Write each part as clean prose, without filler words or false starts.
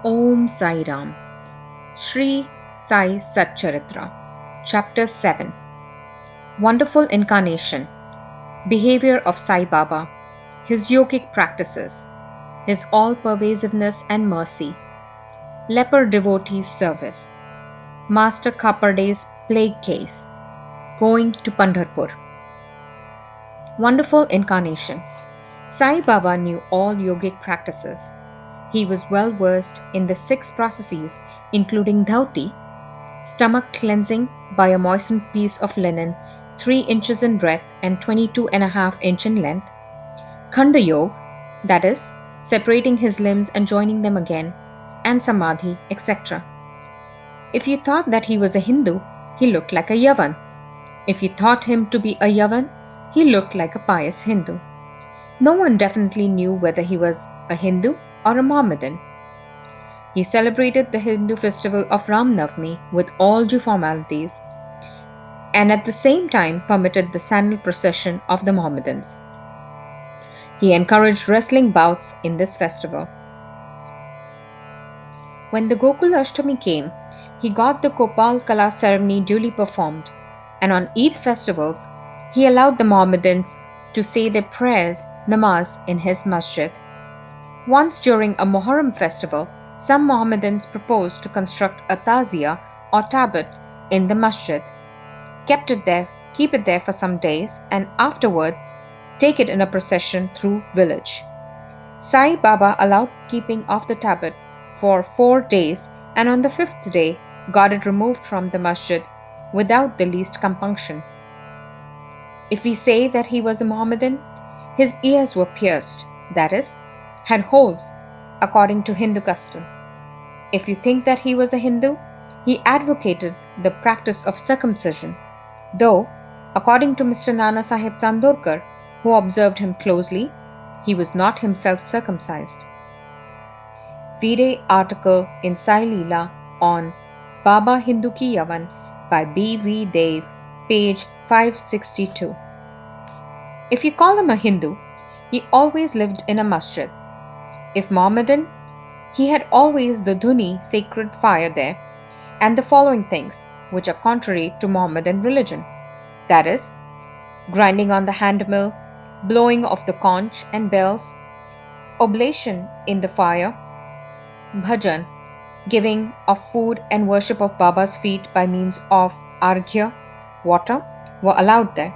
Om Sai Ram. Shri Sai Satcharitra. Chapter 7. Wonderful Incarnation. Behavior of Sai Baba. His yogic practices. His all pervasiveness and mercy. Leper devotees service. Master Kaparde's plague case. Going to Pandharpur. Wonderful Incarnation. Sai Baba knew all yogic practices. He was well versed in the six processes, including dhauti, stomach cleansing by a moistened piece of linen 3 inches in breadth and 22.5 inches in length, Khanda Yoga, that is, separating his limbs and joining them again, and Samadhi, etc. If you thought that he was a Hindu, he looked like a Yavan. If you thought him to be a Yavan, he looked like a pious Hindu. No one definitely knew whether he was a Hindu or a Mohammedan. He celebrated the Hindu festival of Ram Navami with all due formalities and at the same time permitted the sandal procession of the Mohammedans. He encouraged wrestling bouts in this festival. When the Gokul Ashtami came, he got the Kopal Kala ceremony duly performed, and on Eid festivals, he allowed the Mohammedans to say their prayers, namaz, in his masjid. Once during a Muharram festival, some Mohammedans proposed to construct a tazia or tabut in the masjid, keep it there for some days, and afterwards take it in a procession through village. Sai Baba allowed keeping of the tabut for 4 days, and on the 5th day got it removed from the masjid without the least compunction. If we say that he was a Mohammedan, his ears were pierced, that is, had holes according to Hindu custom. If you think that he was a Hindu, he advocated the practice of circumcision, though, according to Mr. Nana Sahib Chandorkar, who observed him closely, he was not himself circumcised. Read an article in Sai Leela on Baba Hindu Ki Yavan by B.V. Dev, page 562. If you call him a Hindu, he always lived in a masjid. If Mohammedan, he had always the dhuni, sacred fire there, and the following things, which are contrary to Mohammedan religion, that is, grinding on the hand mill, blowing of the conch and bells, oblation in the fire, bhajan, giving of food and worship of Baba's feet by means of arghya, water, were allowed there.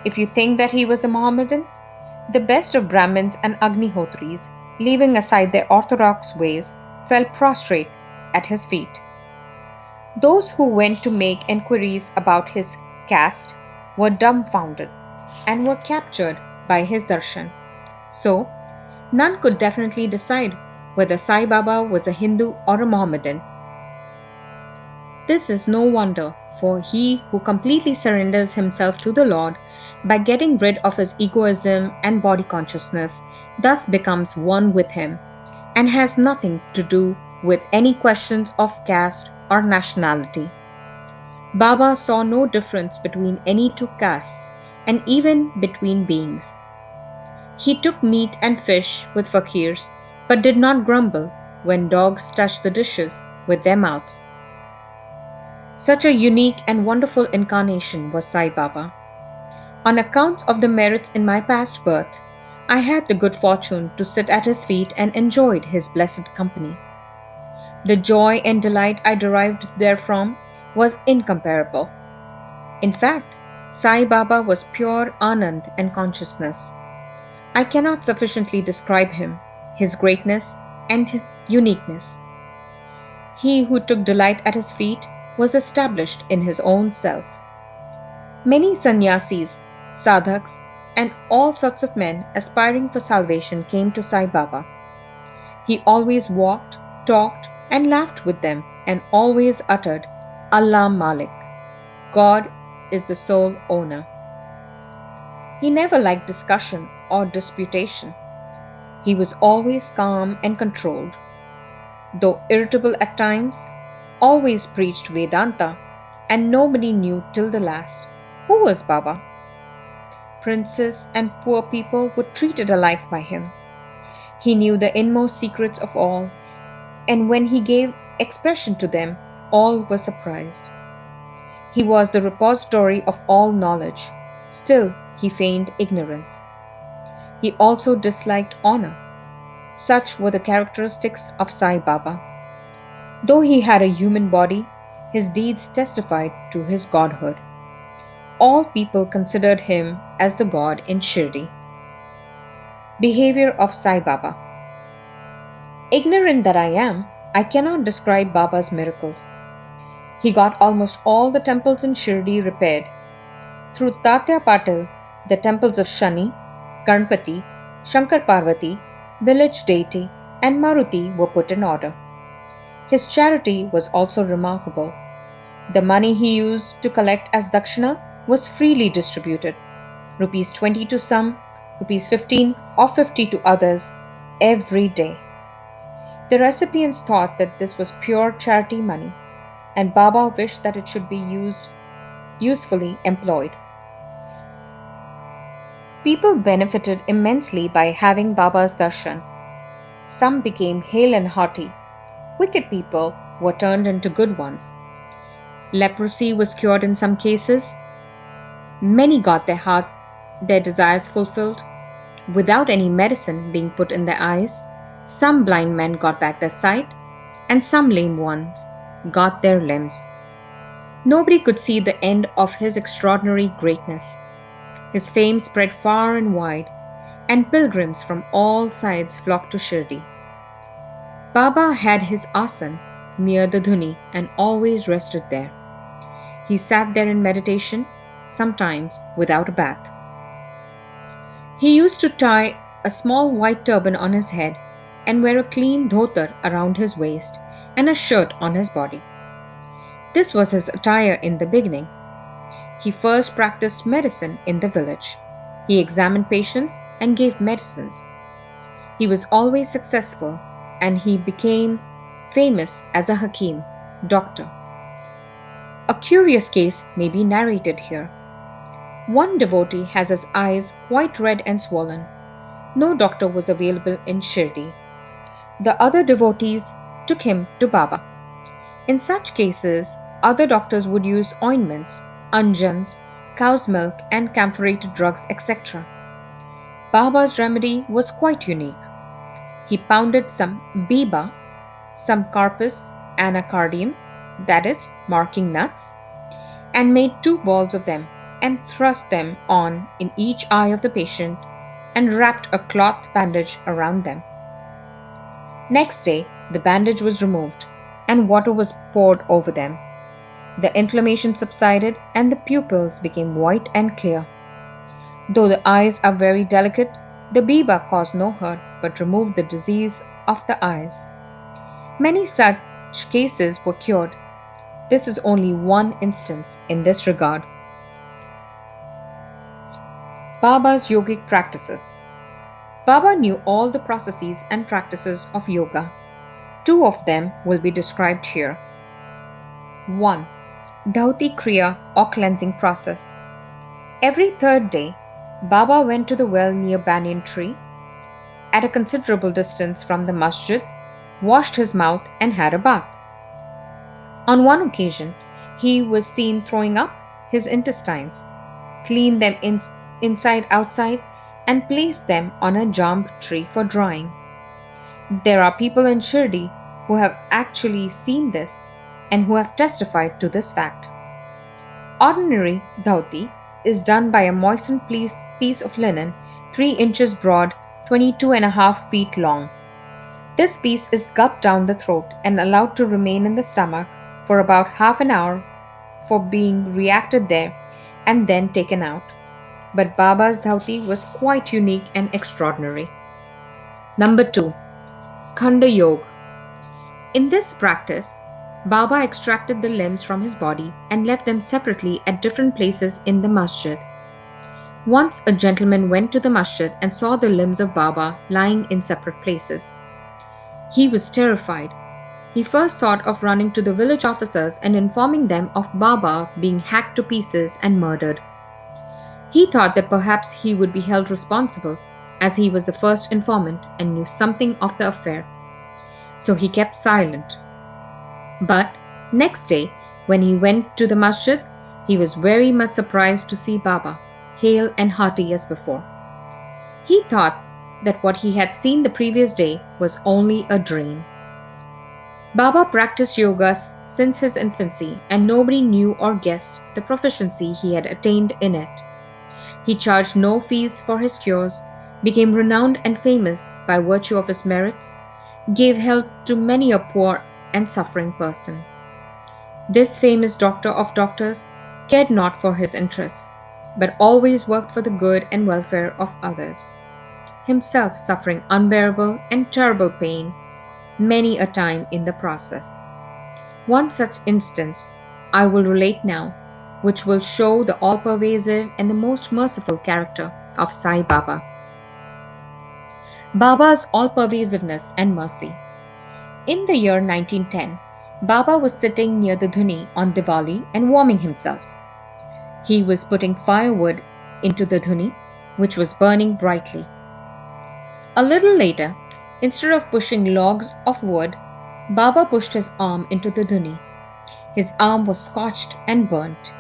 If you think that he was a Mohammedan, the best of Brahmins and Agnihotris, leaving aside their orthodox ways, fell prostrate at his feet. Those who went to make enquiries about his caste were dumbfounded and were captured by his darshan. So, none could definitely decide whether Sai Baba was a Hindu or a Mohammedan. This is no wonder, for he who completely surrenders himself to the Lord by getting rid of his egoism and body consciousness thus becomes one with him and has nothing to do with any questions of caste or nationality. Baba saw no difference between any two castes and even between beings. He took meat and fish with fakirs but did not grumble when dogs touched the dishes with their mouths. Such a unique and wonderful incarnation was Sai Baba. On account of the merits in my past birth, I had the good fortune to sit at his feet and enjoyed his blessed company. The joy and delight I derived therefrom was incomparable. In fact, Sai Baba was pure Anand and consciousness. I cannot sufficiently describe him, his greatness, and his uniqueness. He who took delight at his feet was established in his own self. Many sannyasis, sadhaks, and all sorts of men aspiring for salvation came to Sai Baba. He always walked, talked, and laughed with them, and always uttered, Allah Malik. God is the sole owner. He never liked discussion or disputation. He was always calm and controlled. Though irritable at times, always preached Vedanta, and nobody knew till the last who was Baba. Princes and poor people were treated alike by him. He knew the inmost secrets of all, and when he gave expression to them, all were surprised. He was the repository of all knowledge. Still, he feigned ignorance. He also disliked honor. Such were the characteristics of Sai Baba. Though he had a human body, his deeds testified to his godhood. All people considered him as the god in Shirdi. Behavior of Sai Baba. Ignorant that I am, I cannot describe Baba's miracles. He got almost all the temples in Shirdi repaired. Through Tatya Patil, the temples of Shani, Ganpati, Shankar Parvati, village deity, and Maruti were put in order. His charity was also remarkable. The money he used to collect as dakshina was freely distributed. Rupees 20 to some, rupees 15 or 50 to others, every day. The recipients thought that this was pure charity money, and Baba wished that it should be usefully employed. People benefited immensely by having Baba's darshan. Some became hale and hearty. Wicked people were turned into good ones. Leprosy was cured in some cases. Many got their desires fulfilled without any medicine being put in their eyes. Some blind men got back their sight, and some lame ones got their limbs. Nobody could see the end of his extraordinary greatness. His fame spread far and wide, and pilgrims from all sides flocked to Shirdi. Baba had his asan near the dhuni and always rested there. He sat there in meditation, sometimes without a bath. He used to tie a small white turban on his head and wear a clean dhotar around his waist and a shirt on his body. This was his attire in the beginning. He first practiced medicine in the village. He examined patients and gave medicines. He was always successful, and he became famous as a Hakim, doctor. A curious case may be narrated here. One devotee has his eyes quite red and swollen. No doctor was available in Shirdi. The other devotees took him to Baba. In such cases, other doctors would use ointments, anjans, cow's milk, and camphorated drugs, etc. Baba's remedy was quite unique. He pounded some biba, some carpus anacardium, that is, marking nuts, and made 2 balls of them and thrust them on in each eye of the patient and wrapped a cloth bandage around them. Next day, the bandage was removed and water was poured over them. The inflammation subsided and the pupils became white and clear. Though the eyes are very delicate, the biba caused no hurt but removed the disease of the eyes. Many such cases were cured. This is only one instance in this regard. Baba's yogic practices. Baba knew all the processes and practices of yoga. 2 of them will be described here. 1. Dhauti Kriya or cleansing process. Every 3rd day, Baba went to the well near Banyan Tree, at a considerable distance from the masjid, washed his mouth and had a bath. On one occasion, he was seen throwing up his intestines, cleaned them inside outside, and placed them on a jamb tree for drying. There are people in Shirdi who have actually seen this and who have testified to this fact. Ordinary dhauti is done by a moistened piece of linen 3 inches broad, 22.5 feet long. This piece is gulped down the throat and allowed to remain in the stomach for about half an hour for being reacted there and then taken out. But Baba's dhauti was quite unique and extraordinary. Number 2. Khanda Yoga. In this practice, Baba extracted the limbs from his body and left them separately at different places in the masjid. Once a gentleman went to the masjid and saw the limbs of Baba lying in separate places. He was terrified. He first thought of running to the village officers and informing them of Baba being hacked to pieces and murdered. He thought that perhaps he would be held responsible, as he was the first informant and knew something of the affair. so he kept silent. But next day, when he went to the masjid, he was very much surprised to see Baba, hale and hearty as before. He thought that what he had seen the previous day was only a dream. Baba practiced yoga since his infancy, and nobody knew or guessed the proficiency he had attained in it. He charged no fees for his cures, became renowned and famous by virtue of his merits, gave help to many a poor and suffering person. This famous doctor of doctors cared not for his interests, but always worked for the good and welfare of others, himself suffering unbearable and terrible pain many a time in the process. One such instance I will relate now, which will show the all pervasive and the most merciful character of Sai Baba. Baba's all pervasiveness and mercy. In the year 1910, Baba was sitting near the dhuni on Diwali and warming himself. He was putting firewood into the dhuni, which was burning brightly. A little later, instead of pushing logs of wood, Baba pushed his arm into the dhuni. His arm was scorched and burnt.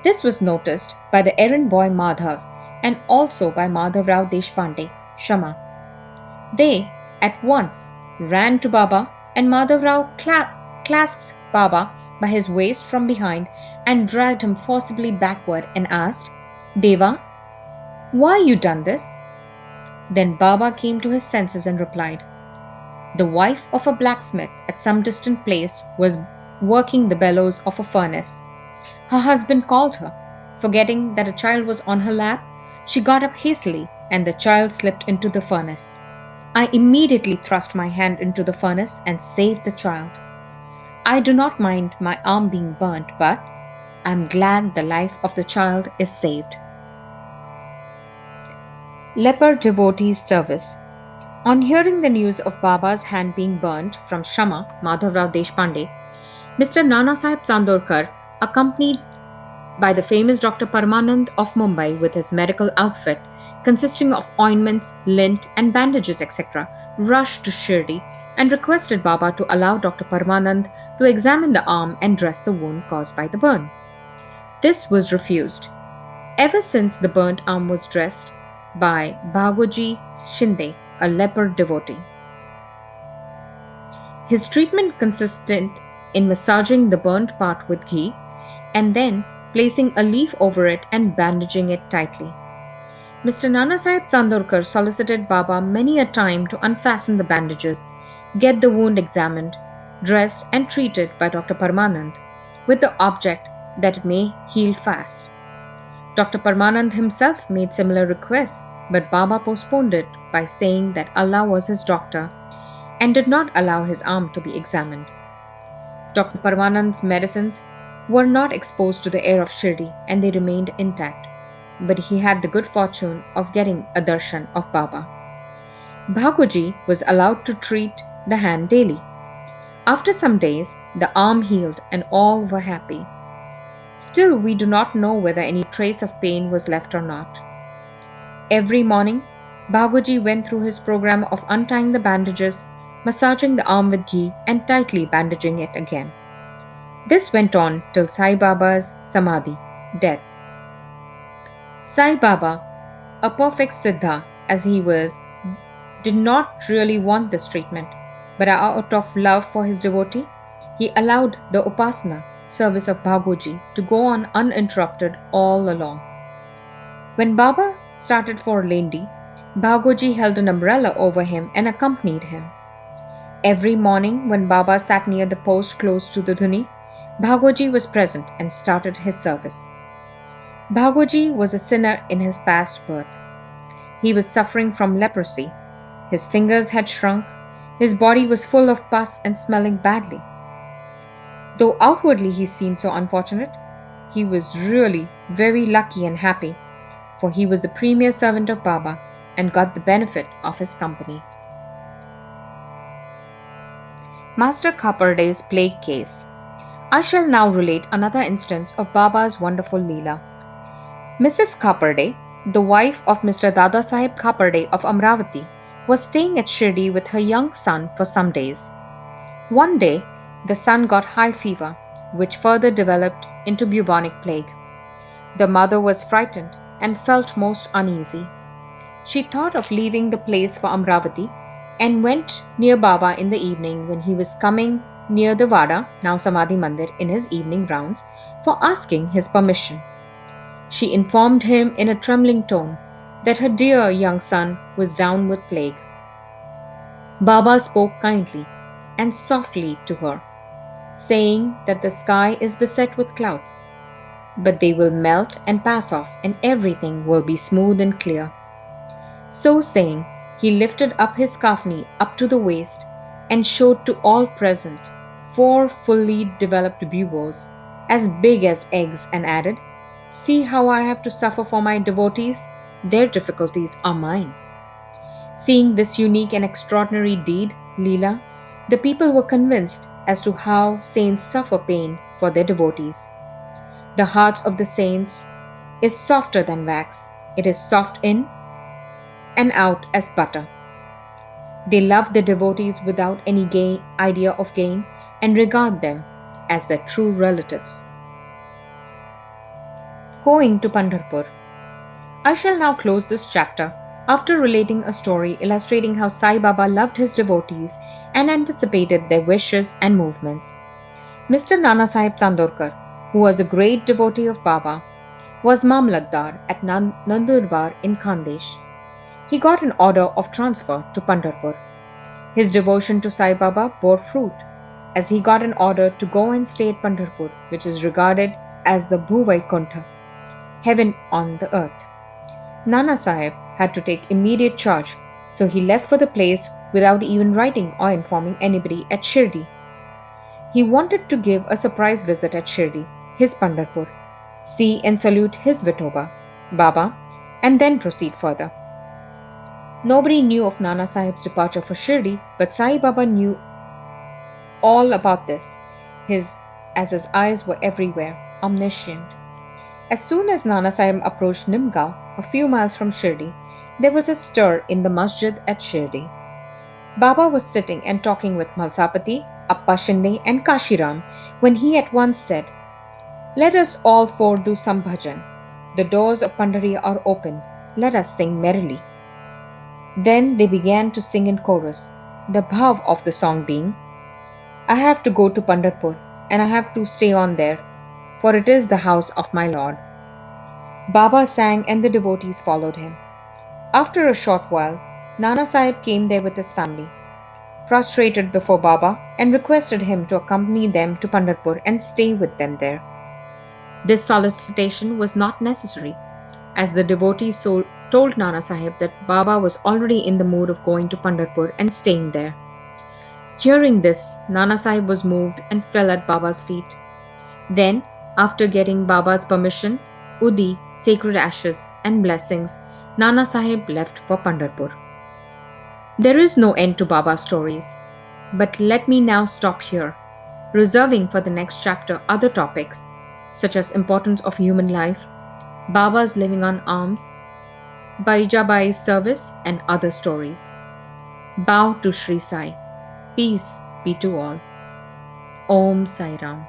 This was noticed by the errand boy Madhav and also by Madhav Rao Deshpande, Shama. They at once ran to Baba, and Madhav Rao clasped Baba by his waist from behind and dragged him forcibly backward and asked, Deva, why you done this? Then Baba came to his senses and replied, the wife of a blacksmith at some distant place was working the bellows of a furnace. Her husband called her. Forgetting that a child was on her lap, she got up hastily and the child slipped into the furnace. I immediately thrust my hand into the furnace and saved the child. I do not mind my arm being burnt, but I am glad the life of the child is saved. Leper Devotee's Service. On hearing the news of Baba's hand being burnt from Shama, Madhav Rao Deshpande, Mr. Nana Sahib Chandorkar, accompanied by the famous Dr. Paramanand of Mumbai with his medical outfit, consisting of ointments, lint, and bandages, etc., rushed to Shirdi and requested Baba to allow Dr. Paramanand to examine the arm and dress the wound caused by the burn. This was refused. Ever since the burnt arm was dressed by Bhagoji Shinde, a leper devotee. His treatment consisted in massaging the burnt part with ghee and then placing a leaf over it and bandaging it tightly. Mr. Nana Sahib Chandorkar solicited Baba many a time to unfasten the bandages, get the wound examined, dressed and treated by Dr. Paramanand, with the object that it may heal fast. Dr. Paramanand himself made similar requests, but Baba postponed it by saying that Allah was his doctor and did not allow his arm to be examined. Dr. Paramanand's medicines were not exposed to the air of Shirdi and they remained intact, but he had the good fortune of getting a darshan of Baba. Bhagoji was allowed to treat the hand daily. After some days, the arm healed and all were happy. Still, we do not know whether any trace of pain was left or not. Every morning, Bhagoji went through his program of untying the bandages, massaging the arm with ghee, and tightly bandaging it again. This went on till Sai Baba's Samadhi, death. Sai Baba, a perfect Siddha as he was, did not really want this treatment, but out of love for his devotee, he allowed the Upasana service of Bhagoji to go on uninterrupted all along. When Baba started for Lendi, Bhagoji held an umbrella over him and accompanied him. Every morning when Baba sat near the post close to the dhuni, Bhagoji was present and started his service. Bhagoji was a sinner in his past birth. He was suffering from leprosy. His fingers had shrunk. His body was full of pus and smelling badly. Though outwardly he seemed so unfortunate, he was really very lucky and happy, for he was the premier servant of Baba and got the benefit of his company. Master Khaparde's plague case. I shall now relate another instance of Baba's wonderful Leela. Mrs. Khaparde, the wife of Mr. Dada Sahib Khaparde of Amravati, was staying at Shirdi with her young son for some days. One day, the son got high fever, which further developed into bubonic plague. The mother was frightened and felt most uneasy. She thought of leaving the place for Amravati and went near Baba in the evening when he was coming near the Vada, now Samadhi Mandir, in his evening rounds for asking his permission. She informed him in a trembling tone that her dear young son was down with plague. Baba spoke kindly and softly to her, saying that the sky is beset with clouds, but they will melt and pass off, and everything will be smooth and clear. So saying, he lifted up his kafni up to the waist and showed to all present 4 fully developed buboes, as big as eggs, and added, "See how I have to suffer for my devotees? Their difficulties are mine." Seeing this unique and extraordinary deed, Leela, the people were convinced as to how saints suffer pain for their devotees. The hearts of the saints is softer than wax. It is soft in and out as butter. They love their devotees without any idea of gain and regard them as their true relatives. Going to Pandharpur. I shall now close this chapter after relating a story illustrating how Sai Baba loved his devotees and anticipated their wishes and movements. Mr. Nana Sahib Chandorkar, who was a great devotee of Baba, was Mamlatdar at Nandurbar in Khandesh. He got an order of transfer to Pandharpur. His devotion to Sai Baba bore fruit, as he got an order to go and stay at Pandharpur, which is regarded as the Bhuvaikuntha, heaven on the earth. Nana Sahib had to take immediate charge, so he left for the place without even writing or informing anybody at Shirdi. He wanted to give a surprise visit at Shirdi, his Pandharpur, see and salute his Vithoba, Baba, and then proceed further. Nobody knew of Nana Sahib's departure for Shirdi, but Sai Baba knew all about this, as his eyes were everywhere, omniscient. As soon as Nana Sahib approached Nimgaon, a few miles from Shirdi, there was a stir in the masjid at Shirdi. Baba was sitting and talking with Malsapati, Appa Shinde, and Kashiram when he at once said, "Let us all four do some bhajan. The doors of Pandhari are open. Let us sing merrily." Then they began to sing in chorus, the bhav of the song being, "I have to go to Pandharpur, and I have to stay on there, for it is the house of my Lord." Baba sang and the devotees followed him. After a short while, Nana Sahib came there with his family, prostrated before Baba, and requested him to accompany them to Pandharpur and stay with them there. This solicitation was not necessary, as the devotees told Nana Sahib that Baba was already in the mood of going to Pandharpur and staying there. Hearing this, Nana Sahib was moved and fell at Baba's feet. Then, after getting Baba's permission, Udi, sacred ashes, and blessings, Nana Sahib left for Pandharpur. There is no end to Baba's stories, but let me now stop here, reserving for the next chapter other topics such as importance of human life, Baba's living on alms, Baijabai's service, and other stories. Bow to Shri Sai. Peace be to all. Om Sai Ram.